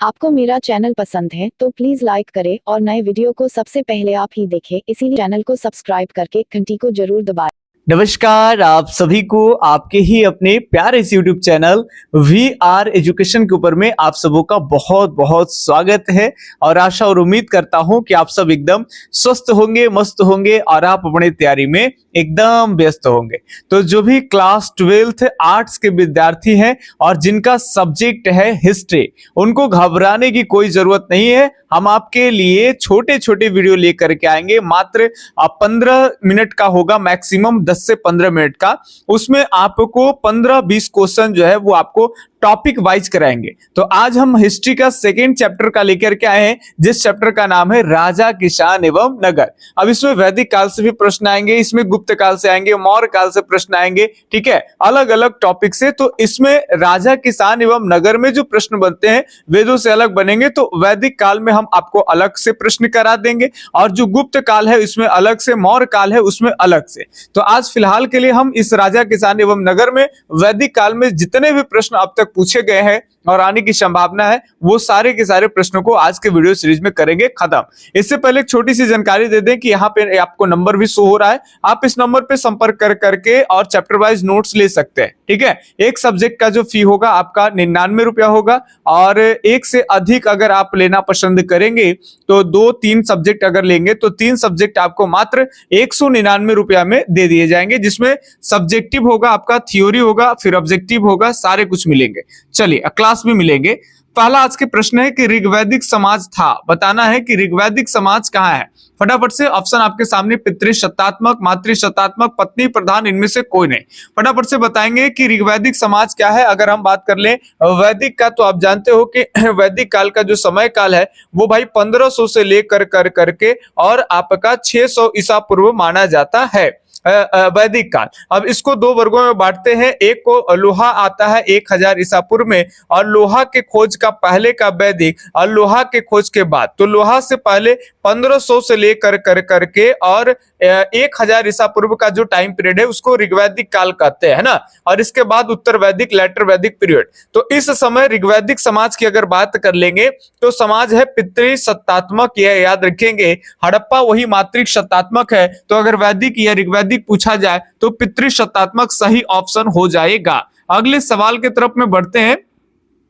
आपको मेरा चैनल पसंद है तो प्लीज लाइक करें और नए वीडियो को सबसे पहले आप ही देखें, इसीलिए चैनल को सब्सक्राइब करके घंटी को जरूर दबाएं। नमस्कार आप सभी को आपके ही अपने प्यारे इस YouTube चैनल VR एजुकेशन के ऊपर में आप सबों का बहुत बहुत स्वागत है और आशा और उम्मीद करता हूं कि आप सब एकदम स्वस्थ होंगे, मस्त होंगे और आप अपनी तैयारी में एकदम व्यस्त होंगे। तो जो भी क्लास 12th आर्ट्स के विद्यार्थी हैं और जिनका सब्जेक्ट है हिस्ट्री, उनको घबराने की कोई जरूरत नहीं है। हम आपके लिए छोटे छोटे वीडियो लेकर के आएंगे, मात्र 15 मिनट का होगा, मैक्सिमम 10 से 15 मिनट का। उसमें आपको 15-20 क्वेश्चन जो है वो आपको टॉपिक वाइज कराएंगे। तो आज हम हिस्ट्री का सेकेंड चैप्टर का लेकर के आए हैं, जिस चैप्टर का नाम है राजा, किसान एवं नगर। अब इसमें वैदिक काल से भी प्रश्न आएंगे, इसमें गुप्त काल से आएंगे, मौर्य काल से प्रश्न आएंगे, ठीक है, अलग अलग टॉपिक से। तो इसमें राजा, किसान एवं नगर में जो प्रश्न बनते हैं वेदों से अलग बनेंगे, तो वैदिक काल में हम आपको अलग से प्रश्न करा देंगे और जो गुप्त काल है उसमें अलग से, मौर्य काल है उसमें अलग से। तो आज फिलहाल के लिए हम इस राजा, किसान एवं नगर में वैदिक काल में जितने भी प्रश्न अब तक पूछे गए हैं और आने की संभावना है, वो सारे के सारे प्रश्नों को आज के वीडियो सीरीज में करेंगे खत्म। इससे पहले एक छोटी सी जानकारी दे दें कि यहाँ पे आपको नंबर भी शो हो रहा है, आप इस नंबर पे संपर्क कर करके और चैप्टर वाइज नोट्स ले सकते हैं, ठीक है। एक सब्जेक्ट का जो फी होगा आपका 99 रुपया होगा और एक से अधिक अगर आप लेना पसंद करेंगे तो 2-3 सब्जेक्ट अगर लेंगे तो 3 सब्जेक्ट आपको मात्र 199 रुपया में दे दिए जाएंगे, जिसमें सब्जेक्टिव होगा, आपका थ्योरी होगा, फिर ऑब्जेक्टिव होगा, सारे कुछ मिलेंगे। चलिए क्लास में मिलेंगे। पहला आज के प्रश्न है कि ऋग्वैदिक समाज था, बताना है कि ऋग्वैदिक समाज कहाँ है। फटाफट से ऑप्शन आपके सामने, पितृसत्तात्मक, मातृसत्तात्मक, पत्नी प्रधान, इनमें से कोई नहीं। फटाफट से बताएंगे कि ऋग्वैदिक समाज क्या है। अगर हम बात कर लें वैदिक का, तो आप जानते हो कि वैदिक काल का जो समय काल है वो भाई 1500 से लेकर करके और आपका 600 ईसा पूर्व माना जाता है वैदिक काल। अब इसको 2 वर्गों में बांटते हैं, एक को लोहा आता है 1000 ईसा पूर्व में और लोहा के खोज का पहले का वैदिक और लोहा के खोज के बाद। तो लोहा से पहले 1500 से लेकर करके और 1000 ईसा पूर्व का जो टाइम पीरियड है उसको ऋग्वैदिक काल कहते हैं ना, और इसके बाद उत्तर वैदिक, लेटर वैदिक पीरियड। तो इस समय ऋग्वैदिक समाज की अगर बात कर लेंगे तो समाज है पितृसत्तात्मक, यह याद रखेंगे। हड़प्पा वही मातृसत्तात्मक है, तो अगर वैदिक या ऋग्वैदिक पूछा जाए तो पितृसत्तात्मक सही ऑप्शन हो जाएगा। अगले सवाल की तरफ में बढ़ते हैं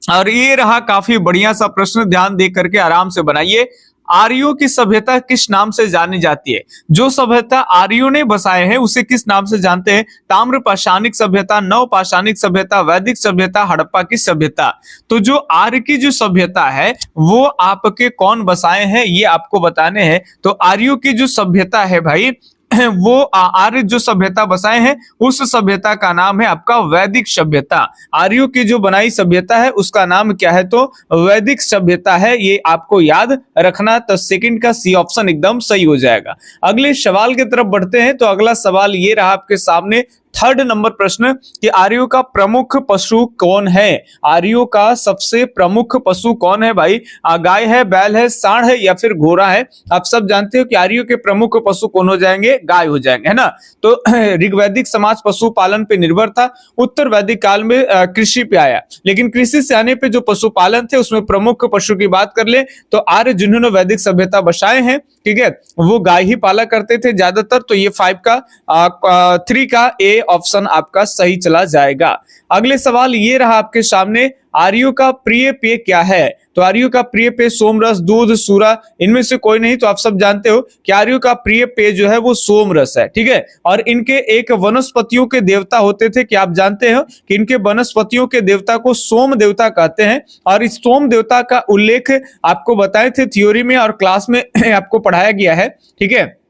और ये रहा काफी बढ़िया सा प्रश्न, ध्यान दे करके आराम से बनाइए। आर्यों की सभ्यता किस नाम से जानी जाती है? जो सभ्यता आर्यों ने बसाए हैं उसे किस नाम से जानते हैं? ताम्र पाषाणिक सभ्यता, नव पाषाणिक सभ्यता, वैदिक सभ्यता, हड़प्पा की सभ्यता। तो जो आर्य की जो सभ्यता है वो आपके कौन बसाए हैं ये आपको बताने हैं। तो आर्यों की जो सभ्यता है भाई, वो आर्य जो सभ्यता बसाए हैं उस सभ्यता का नाम है आपका वैदिक सभ्यता। आर्यों की जो बनाई सभ्यता है उसका नाम क्या है? तो वैदिक सभ्यता है, ये आपको याद रखना। तो सेकंड का सी ऑप्शन एकदम सही हो जाएगा। अगले सवाल की तरफ बढ़ते हैं। तो अगला सवाल ये रहा आपके सामने, 3rd नंबर प्रश्न कि आर्यों का प्रमुख पशु कौन है? आर्यों का सबसे प्रमुख पशु कौन है भाई? गाय है, बैल है, सांड है या फिर घोड़ा है? आप सब जानते हो कि आर्यों के प्रमुख पशु कौन हो जाएंगे? गाय हो जाएंगे, है ना। तो ऋग्वैदिक समाज पशुपालन पे निर्भर था, उत्तर वैदिक काल में कृषि पे आया, लेकिन कृषि से आने पे जो पशुपालन थे उसमें प्रमुख पशु की बात कर ले तो आर्य जिन्होंने वैदिक सभ्यता बसाए हैं, ठीक है, वो गाय ही पाला करते थे ज्यादातर। तो ये 3 का ए ऑप्शन आपका सही चला जाएगा। अगले सवाल ये रहा आपके सामने, आर्यों का प्रिय पेय क्या है? तो आर्यों का प्रिय पेय सोमरस, दूध, सूरा, इनमें से कोई नहीं। तो आप सब जानते हो कि आर्यों का प्रिय पेय जो है वो सोमरस है, ठीक है। और इनके एक वनस्पतियों के देवता होते थे कि आप जानते हो कि इनके वनस्पतियों के देवता को सोम देवता कहते हैं और इस सोम देवता का उल्लेख आपको बताए थे थ्योरी में और क्लास में आपको पढ़ाया गया है, ठीक है।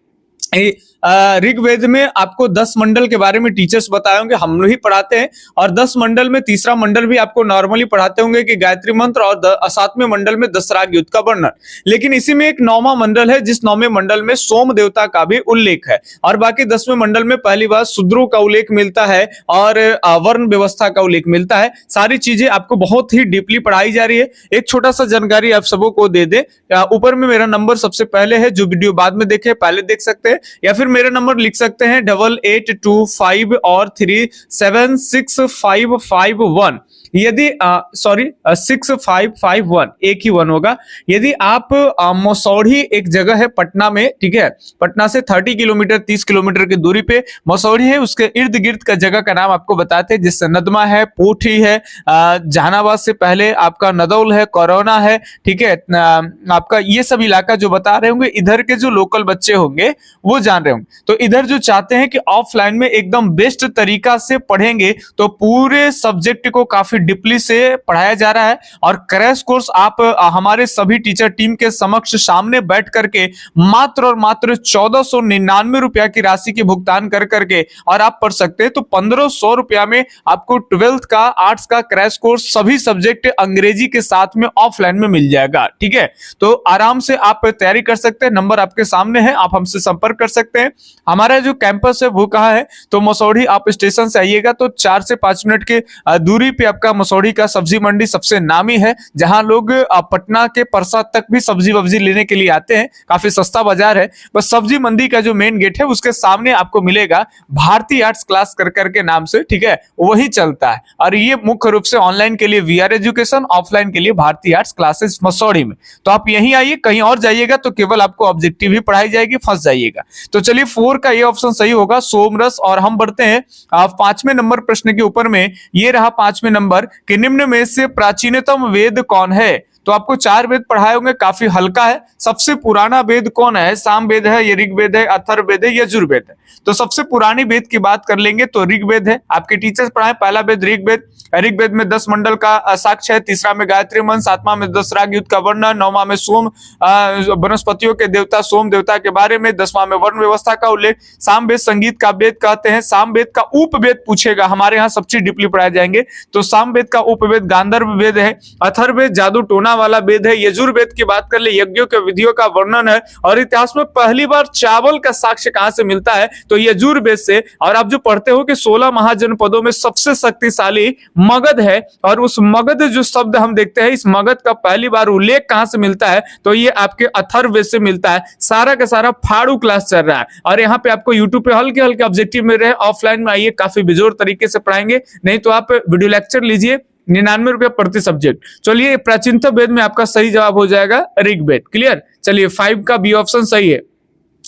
ऋग्वेद में आपको 10 मंडल के बारे में टीचर्स बताए होंगे, हम लोग ही पढ़ाते हैं। और 10 मंडल में तीसरा मंडल भी आपको नॉर्मली पढ़ाते होंगे कि गायत्री मंत्र, और 7वें मंडल में दशराग युद्ध का वर्णन। लेकिन इसी में एक 9वां मंडल है जिस 9वें मंडल में सोम देवता का भी उल्लेख है। और बाकी 10वें मंडल में पहली बार शूद्रों का उल्लेख मिलता है और वर्ण व्यवस्था का उल्लेख मिलता है। सारी चीजें आपको बहुत ही डीपली पढ़ाई जा रही है। एक छोटा सा जानकारी आप सबों को दे दे, ऊपर में मेरा नंबर सबसे पहले है, जो वीडियो बाद में देखे पहले देख सकते हैं, या फिर मेरा नंबर लिख सकते हैं 8825 और 376551। यदि सॉरी 6551 एक ही वन होगा। यदि आप मसौढ़ी एक जगह है पटना में, ठीक है, पटना से 30 किलोमीटर 30 किलोमीटर की दूरी पे मसौढ़ी है, उसके इर्द गिर्द का जगह का नाम आपको बताते हैं, जिससे नदमा है, पोठी है, जहानाबाद से पहले आपका नदौल है, कोरोना है, ठीक है, आपका ये सब इलाका जो बता रहे होंगे, इधर के जो लोकल बच्चे होंगे वो जान रहे होंगे। तो इधर जो चाहते हैं कि ऑफलाइन में एकदम बेस्ट तरीका से पढ़ेंगे तो पूरे सब्जेक्ट को काफी डीपली से पढ़ाया जा रहा है और क्रैश कोर्स आप हमारे सभी टीचर टीम के समक्ष सामने बैठ करके मात्र और मात्र 1499 रुपया की राशि की भुगतान कर करके और आप पढ़ सकते हैं। तो 1500 रुपया में आपको 12th का आर्ट्स का क्रैश कोर्स सभी सब्जेक्ट अंग्रेजी के साथ में ऑफलाइन में मिल जाएगा, ठीक है। तो आराम से आप तैयारी कर सकते हैं, नंबर आपके सामने है, आप हमसे संपर्क कर सकते हैं। हमारा जो कैंपस है वो कहाँ है, तो मसौढ़ी आप स्टेशन से आइएगा तो 4 से 5 मिनट के दूरी पे आपका मसौढ़ी का सब्जी मंडी सबसे नामी है, जहां लोग पटना के प्रसाद तक भी सब्जी वब्जी लेने के लिए आते हैं। काफी सस्ता बाजार है। बस सब्जी मंडी का जो मेन गेट है उसके सामने आपको मिलेगा भारती आर्ट्स क्लास कर करके नाम से, ठीक है, वही चलता है। और ये मुख्य रूप से ऑनलाइन के लिए वीआर एजुकेशन, ऑफलाइन के लिए भारती आर्ट्स क्लासेस मसौढ़ी में। तो आप यहीं आइए, कहीं और जाइएगा तो केवल आपको ऑब्जेक्टिव ही पढ़ाई जाएगी, फंस जाइएगा। तो चलिए 4 का ये ऑप्शन सही होगा, सोमरस। और हम बढ़ते हैं 5वें नंबर प्रश्न के ऊपर में। ये रहा 5वें नंबर कि निम्न में से प्राचीनतम वेद कौन है। तो आपको 4 वेद पढ़ाए होंगे, काफी हल्का है। सबसे पुराना वेद कौन है, साम वेद है, ये ऋग्वेद है, अथर्ववेद है, यजुर्वेद है। तो सबसे पुरानी वेद की बात कर लेंगे तो ऋग्वेद है। आपके टीचर्स पढ़ाए पहला वेद ऋग्वेद। ऋग्वेद में 10 मंडल का साक्ष्य है, तीसरा में गायत्री मंत्र, 7वां में 10 राग युद्ध का वर्णन, 9वां में सोम वनस्पतियों के देवता सोम देवता के बारे में, 10वां में वर्ण व्यवस्था का उल्लेख। साम वेद संगीत का वेद कहते हैं। साम वेद का उपवेद पूछेगा, हमारे यहाँ सब चीज डीपली पढ़ाए जाएंगे। तो साम वेद का उपवेद गांधर्व वेद है। अथर्ववेद जादू टोना वाला वेद है। यजुर्वेद की बात कर ले, यज्ञों के विधियों का वर्णन है। और इतिहास में पहली बार चावल का साक्ष्य कहां से मिलता है, तो यजुर्वेद से। और आप जो पढ़ते हो कि 16 महाजनपदों में सबसे शक्तिशाली मगध है, और उस मगध जो शब्द हम देखते हैं, इस मगध का पहली बार उल्लेख कहां से मिलता है, तो ये आपके अथर्ववेद से मिलता है। सारा का सारा फाड़ू क्लास चल रहा है और यहाँ पे आपको यूट्यूब पे हल्के हल्के ऑब्जेक्टिव मिल रहे हैं। ऑफलाइन में आइए, काफी बेजोर तरीके से पढ़ाएंगे, नहीं तो आप वीडियो लेक्चर लीजिए, 99 रुपया प्रति सब्जेक्ट। चलिए प्राचीनतम वेद में आपका सही जवाब हो जाएगा ऋग्वेद। क्लियर। चलिए 5 का बी ऑप्शन सही है।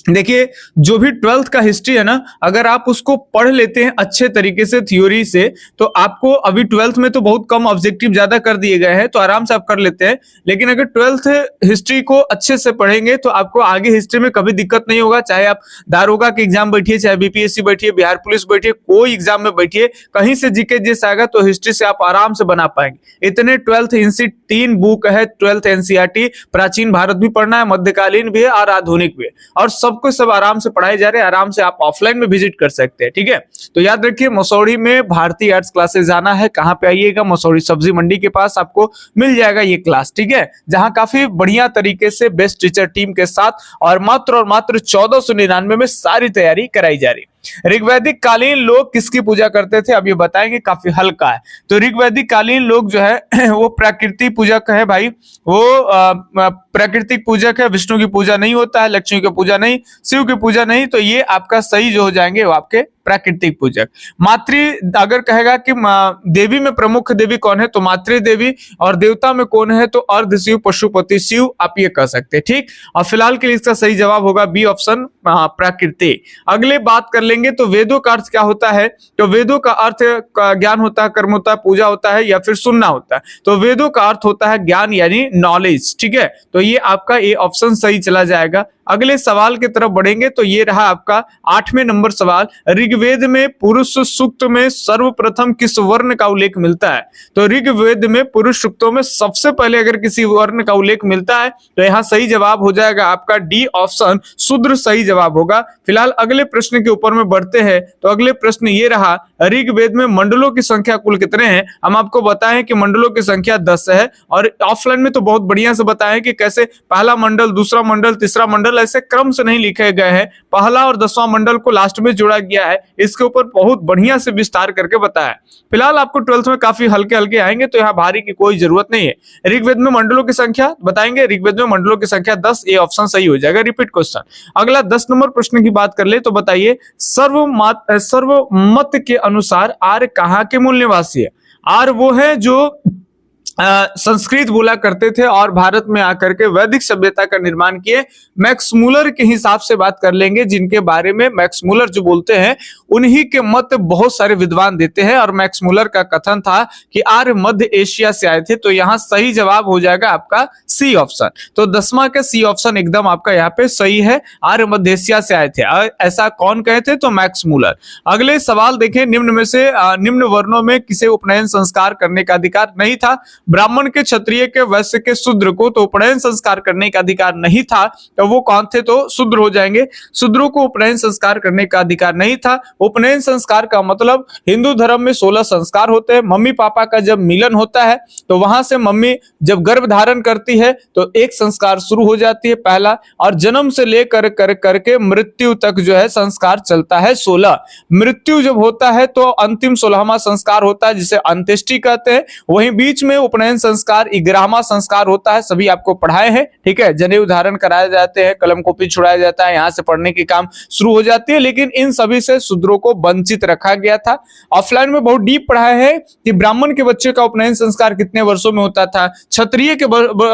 देखिए जो भी 12th का हिस्ट्री है ना, अगर आप उसको पढ़ लेते हैं अच्छे तरीके से थ्योरी से, तो आपको अभी 12th में तो बहुत कम ऑब्जेक्टिव ज्यादा कर दिए गए हैं, तो आराम से आप कर लेते हैं। लेकिन अगर 12th हिस्ट्री को अच्छे से पढ़ेंगे तो आपको आगे हिस्ट्री में कभी दिक्कत नहीं होगा। चाहे आप दारोगा के एग्जाम बैठिए, चाहे बीपीएससी बैठिए, बिहार पुलिस बैठिए, कोई एग्जाम में बैठिए, कहीं से जीके जैसा आएगा तो हिस्ट्री से आप आराम से बना पाएंगे। इतने 12th हिंसी 3 बुक है, 12th एनसीईआरटी, प्राचीन भारत भी पढ़ना है, मध्यकालीन भी है और आधुनिक भी है, और सबको सब आराम से पढ़ाए जा रहे हैं। आराम से आप ऑफलाइन में विजिट कर सकते हैं, ठीक है। तो याद रखिए मसौढ़ी में भारती आर्ट्स क्लासेस जाना है, कहां पे आइएगा, मसौढ़ी सब्जी मंडी के पास आपको मिल जाएगा ये क्लास, ठीक है, जहां काफी बढ़िया तरीके से बेस्ट टीचर टीम के साथ और मात्र 1499 में सारी तैयारी कराई जा रही है। ऋग्वैदिक कालीन लोग किसकी पूजा करते थे, अब ये बताएंगे, काफी हल्का है। तो ऋग्वैदिक कालीन लोग जो है वो प्रकृति पूजक है भाई, वो प्राकृतिक पूजक है। विष्णु की पूजा नहीं होता है, लक्ष्मी की पूजा नहीं, शिव की पूजा नहीं। तो ये आपका सही जो हो जाएंगे वो आपके प्राकृतिक पूजक। मातृ अगर कहेगा कि देवी में प्रमुख देवी कौन है, तो मातृ देवी, और देवता में कौन है, तो अर्ध शिव पशुपति शिव, आप ये कह सकते हैं, ठीक। और फिलहाल के लिए इसका सही जवाब होगा बी ऑप्शन प्रकृति। अगले बात कर लेंगे तो वेदों का अर्थ क्या होता है, तो वेदों का अर्थ ज्ञान होता है, कर्म होता है, पूजा होता है, या फिर सुनना होता है। तो वेदों का अर्थ होता है ज्ञान यानी नॉलेज, ठीक है। तो ये आपका ये ऑप्शन सही चला जाएगा। अगले सवाल की तरफ बढ़ेंगे तो ये रहा आपका 8वें नंबर सवाल। ऋग्वेद में पुरुष सूक्त में सर्वप्रथम किस वर्ण का उल्लेख मिलता है, तो ऋग्वेद में पुरुष सूक्तों में सबसे पहले अगर किसी वर्ण का उल्लेख मिलता है तो यहाँ सही जवाब हो जाएगा आपका डी ऑप्शन शूद्र, सही जवाब होगा। फिलहाल अगले प्रश्न के ऊपर में बढ़ते हैं। तो अगले प्रश्न ये रहा, ऋग्वेद में मंडलों की संख्या कुल कितने हैं। हम आपको बताएं कि मंडलों की संख्या 10 है, और ऑफलाइन में तो बहुत बढ़िया से बताएं कि कैसे पहला मंडल, दूसरा मंडल, तीसरा मंडल ऐसे क्रम से नहीं लिखे गए हैं, पहला और 10वां मंडल को लास्ट में जोड़ा गया है। इसके ऊपर बहुत बढ़िया से विस्तार करके बताया। फिलहाल आपको 12th में काफी हल्के हल्के आएंगे, तो यहाँ भारी की कोई जरूरत नहीं है। ऋग्वेद में मंडलों की संख्या बताएंगे, ऋग्वेद में मंडलों की संख्या 10, ये ऑप्शन सही हो जाएगा। Repeat question. अगला 10 नंबर प्रश्न की बात कर ले तो बताइए सर्वमत के अनुसार आर्य कहाँ के मूल निवासी है। आर्य वो है जो संस्कृत बोला करते थे और भारत में आकर के वैदिक सभ्यता का निर्माण किए। मैक्स मूलर के हिसाब से बात कर लेंगे, जिनके बारे में मैक्स मूलर जो बोलते हैं उन्हीं के मत बहुत सारे विद्वान देते हैं। और मैक्स मूलर का कथन था कि आर्य मध्य एशिया से आए थे। तो यहाँ सही जवाब हो जाएगा आपका सी ऑप्शन। तो 10वां का सी ऑप्शन एकदम आपका यहाँ पे सही है, आर्य मध्य एशिया से आए थे। ऐसा कौन कहे थे? तो मैक्स मूलर। अगले सवाल देखें, निम्न में से निम्न वर्णों में किसे उपनयन संस्कार करने का अधिकार नहीं था? ब्राह्मण के, क्षत्रिय के, वैश्य के, शूद्र को तो उपनयन संस्कार करने का अधिकार नहीं था। तो वो कौन थे? तो शूद्र हो जाएंगे। शूद्रों को उपनयन संस्कार करने का अधिकार नहीं था। उपनयन संस्कार का मतलब हिंदू धर्म में 16 संस्कार होते हैं। मम्मी पापा का जब मिलन होता है तो वहां से मम्मी जब गर्भ धारण करती है तो एक संस्कार शुरू हो जाती है, पहला। और जन्म से लेकर करके मृत्यु तक जो है संस्कार चलता है 16। मृत्यु जब होता है तो अंतिम 16वां संस्कार होता है, जिसे अंत्येष्टि कहते हैं। वहीं बीच में उपनयन संस्कार 11वां संस्कार होता है। सभी आपको पढ़ाए हैं, ठीक है। जनेऊ धारण कराए जाते हैं, कलम कॉपी छुड़ाया जाता है, यहाँ से पढ़ने की काम शुरू हो जाती है। लेकिन इन सभी से शूद्रों को वंचित रखा गया था। ऑफलाइन में बहुत डीप पढ़ाया है कि ब्राह्मण के बच्चे का उपनयन संस्कार कितने वर्षों में होता था, क्षत्रिय के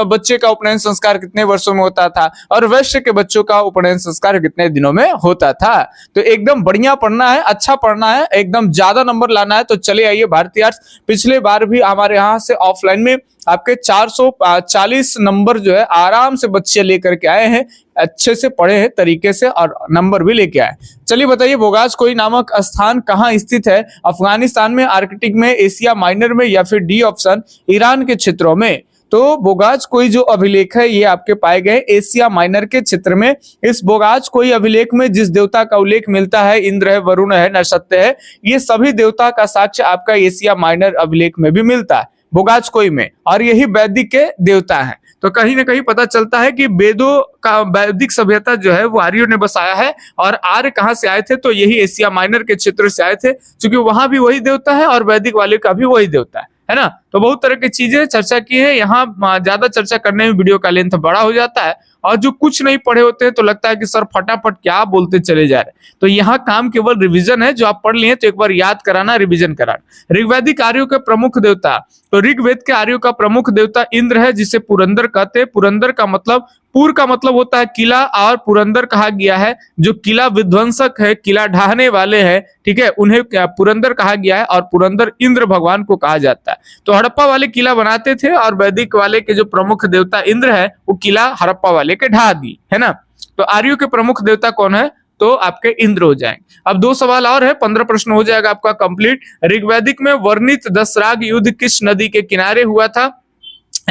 बच्चे का उपनयन संस्कार कितने वर्षों में होता था, और वैश्य के बच्चों का उपनयन संस्कार कितने दिनों में होता था। तो एकदम बढ़िया पढ़ना है, अच्छा पढ़ना है, एकदम ज्यादा नंबर लाना है। तो चले आइए भारतीय आर्ट्स। पिछले बार भी हमारे यहाँ से ऑफलाइन में आपके 440 नंबर जो है आराम से बच्चे लेकर के आए हैं, अच्छे से पढ़े हैं तरीके से और नंबर भी लेके आए। चलिए बताइए, बोगाजकोई नामक स्थान कहाँ स्थित है? अफगानिस्तान में, आर्कटिक में, एशिया माइनर में, या फिर डी ऑप्शन ईरान के क्षेत्रों में? तो बोगाजकोई जो अभिलेख है ये आपके पाए गए एशिया माइनर के क्षेत्र में। इस बोगाजकोई अभिलेख में जिस देवता का उल्लेख मिलता है, इंद्र है, वरुण है, नरसत्य है, ये सभी देवता का साक्ष्य आपका एशिया माइनर अभिलेख में भी मिलता है, बोगाजकोई में। और यही वैदिक के देवता हैं। तो कहीं ना कहीं पता चलता है कि वेदों का वैदिक सभ्यता जो है वो आर्यों ने बसाया है। और आर्य कहाँ से आए थे? तो यही एशिया माइनर के क्षेत्र से आए थे, क्योंकि वहां भी वही देवता है और वैदिक वाले का भी वही देवता है ना। तो बहुत तरह की चीजें चर्चा की है। यहाँ ज्यादा चर्चा करने में वीडियो का लेंथ बड़ा हो जाता है, और जो कुछ नहीं पढ़े होते हैं तो लगता है कि सर फटाफट क्या बोलते चले जा रहे। तो यहाँ काम केवल रिवीजन है। जो आप पढ़ लिए तो एक बार याद कराना, रिवीजन कराना। ऋग्वैदिक आर्यों के प्रमुख देवता, तो ऋग्वेद के आर्यों का प्रमुख देवता इंद्र है, जिसे पुरंदर कहते हैं। पुरंदर का मतलब, पुर का मतलब होता है किला, और पुरंदर कहा गया है जो किला विध्वंसक है, किला ढाने वाले हैं, ठीक है, उन्हें पुरंदर कहा गया है। और पुरंदर इंद्र भगवान को कहा जाता है। तो हड़प्पा वाले किला बनाते थे, और वैदिक वाले के जो प्रमुख देवता इंद्र है वो किला हड़प्पा वाले के ढा दी, है ना। तो आर्यों के प्रमुख देवता कौन है? तो आपके इंद्र हो जाएंगे। अब 2 सवाल और है, 15 प्रश्न हो जाएगा आपका कंप्लीट। ऋग्वैदिक में वर्णित दशराग युद्ध किस नदी के किनारे हुआ था?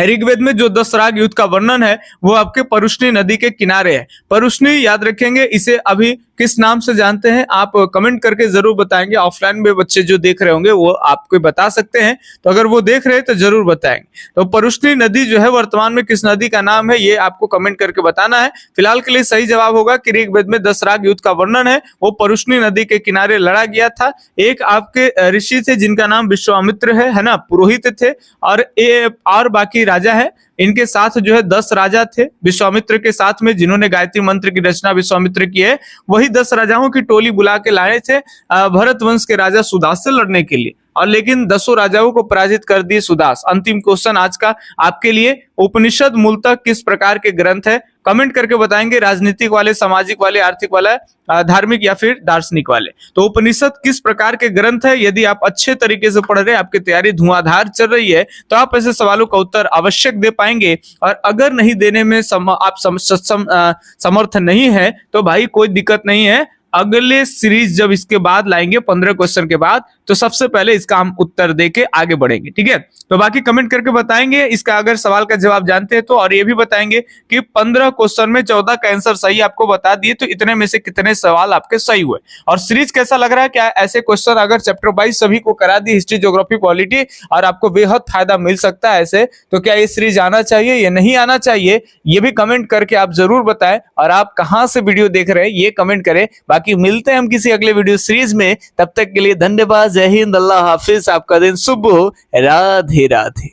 ऋग्वेद में जो दशराग युद्ध का वर्णन है वो आपके परुष्णी नदी के किनारे है। परुष्णी याद रखेंगे, इसे अभी किस नाम से जानते हैं आप कमेंट करके जरूर बताएंगे। ऑफलाइन में बच्चे जो देख रहे होंगे वो आपको बता सकते हैं, तो अगर वो देख रहे हैं तो जरूर बताएंगे। तो परुष्णी नदी जो है वर्तमान में किस नदी का नाम है, ये आपको कमेंट करके बताना है। फिलहाल के लिए सही जवाब होगा कि ऋग्वेद में दशराग युद्ध का वर्णन है वो परुष्णी नदी के किनारे लड़ा गया था। एक आपके ऋषि थे जिनका नाम विश्वामित्र है ना, पुरोहित थे, और बाकी राजा है। इनके साथ जो है 10 राजा थे विश्वामित्र के साथ में, जिन्होंने गायत्री मंत्र की रचना विश्वामित्र की है। वही 10 राजाओं की टोली बुला के लाए थे भरत वंश के राजा सुदास से लड़ने के लिए, और लेकिन 10 राजाओं को पराजित कर दिए सुदास। अंतिम क्वेश्चन आज का आपके लिए, उपनिषद मूलतः किस प्रकार के ग्रंथ है? कमेंट करके बताएंगे, राजनीतिक वाले, सामाजिक वाले, आर्थिक वाला, धार्मिक या फिर दार्शनिक वाले। तो उपनिषद किस प्रकार के ग्रंथ है? यदि आप अच्छे तरीके से पढ़ रहे हैं, आपकी तैयारी धुआंधार चल रही है, तो आप ऐसे सवालों का उत्तर आवश्यक दे पाएंगे। और अगर नहीं देने में आप समर्थ नहीं है तो भाई कोई दिक्कत नहीं है, अगले सीरीज जब इसके बाद लाएंगे 15 क्वेश्चन के बाद, तो सबसे पहले इसका हम उत्तर देके आगे बढ़ेंगे, ठीक है। तो बाकी कमेंट करके बताएंगे इसका अगर सवाल का जवाब जानते हैं तो, और ये भी बताएंगे कि 15 क्वेश्चन में 14 का आंसर सही आपको बता दिए, तो इतने में से कितने सवाल आपके सही हुए। और सीरीज कैसा लग रहा है? क्या ऐसे क्वेश्चन अगर चैप्टर वाइज सभी को करा दी, हिस्ट्री, ज्योग्राफी, पॉलिटी, और आपको बेहद फायदा मिल सकता है ऐसे, तो क्या ये सीरीज आना चाहिए या नहीं आना चाहिए, ये भी कमेंट करके आप जरूर बताएं। और आप कहां से वीडियो देख रहे हैं ये कमेंट करें। बाकी मिलते हैं हम किसी अगले वीडियो सीरीज में, तब तक के लिए धन्यवाद। जय हिंद, अल्लाह हाफिज, आपका दिन शुभ हो, राधे राधे।